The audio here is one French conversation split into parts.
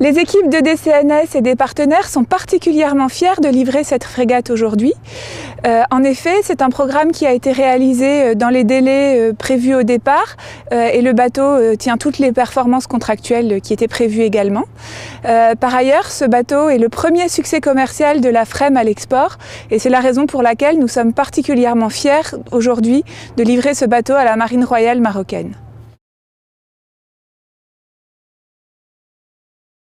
Les équipes de DCNS et des partenaires sont particulièrement fiers de livrer cette frégate aujourd'hui. En effet, c'est un programme qui a été réalisé dans les délais prévus au départ et le bateau tient toutes les performances contractuelles qui étaient prévues également. Par ailleurs, ce bateau est le premier succès commercial de la FREMM à l'export et c'est la raison pour laquelle nous sommes particulièrement fiers aujourd'hui de livrer ce bateau à la Marine royale marocaine.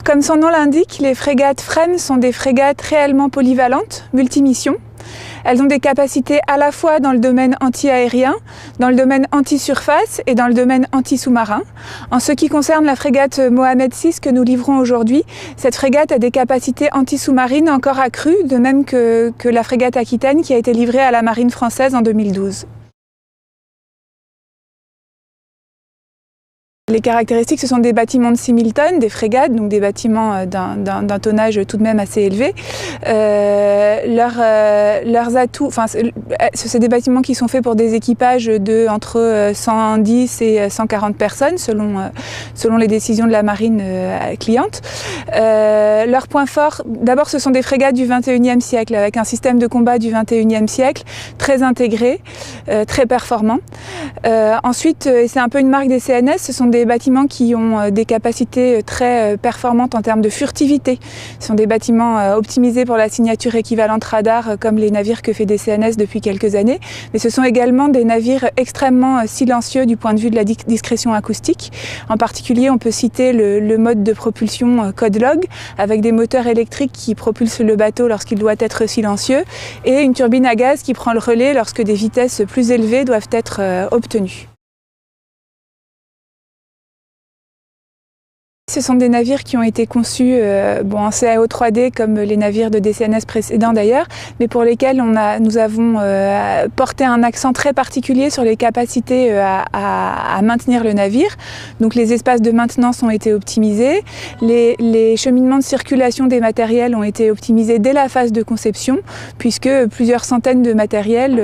Comme son nom l'indique, les frégates FREMM sont des frégates réellement polyvalentes, multimissions. Elles ont des capacités à la fois dans le domaine anti-aérien, dans le domaine anti-surface et dans le domaine anti-sous-marin. En ce qui concerne la frégate Mohamed VI que nous livrons aujourd'hui, cette frégate a des capacités anti-sous-marines encore accrues, de même que la frégate Aquitaine qui a été livrée à la marine française en 2012. Les caractéristiques, ce sont des bâtiments de 6000 tonnes, des frégates, donc des bâtiments d'un tonnage tout de même assez élevé. Leurs atouts, c'est des bâtiments qui sont faits pour des équipages de entre 110 et 140 personnes, selon les décisions de la marine cliente. Leurs points forts, d'abord, ce sont des frégates du 21e siècle, avec un système de combat du 21e siècle très intégré, très performant. Ensuite, et c'est un peu une marque des CNS, ce sont des bâtiments qui ont des capacités très performantes en termes de furtivité. Ce sont des bâtiments optimisés pour la signature équivalente radar, comme les navires que fait DCNS depuis quelques années. Mais ce sont également des navires extrêmement silencieux du point de vue de la discrétion acoustique. En particulier, on peut citer le mode de propulsion Code-Log, avec des moteurs électriques qui propulsent le bateau lorsqu'il doit être silencieux, et une turbine à gaz qui prend le relais lorsque des vitesses plus élevées doivent être obtenues. Ce sont des navires qui ont été conçus en CAO 3D comme les navires de DCNS précédents d'ailleurs, mais pour lesquels nous avons porté un accent très particulier sur les capacités à maintenir le navire. Donc les espaces de maintenance ont été optimisés, les cheminements de circulation des matériels ont été optimisés dès la phase de conception, puisque plusieurs centaines de matériels,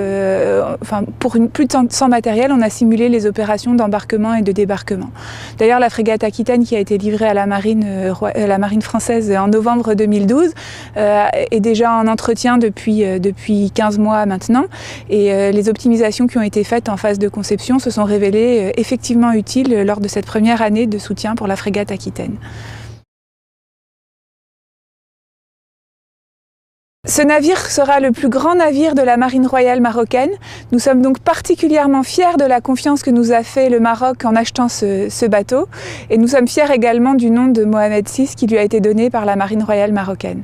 pour plus de 100 matériels, on a simulé les opérations d'embarquement et de débarquement. D'ailleurs, la frégate Aquitaine qui a été livrée à la marine française en novembre 2012 est déjà en entretien depuis 15 mois maintenant et les optimisations qui ont été faites en phase de conception se sont révélées effectivement utiles lors de cette première année de soutien pour la frégate Aquitaine. Ce navire sera le plus grand navire de la marine royale marocaine. Nous sommes donc particulièrement fiers de la confiance que nous a fait le Maroc en achetant ce bateau. Et nous sommes fiers également du nom de Mohamed VI qui lui a été donné par la marine royale marocaine.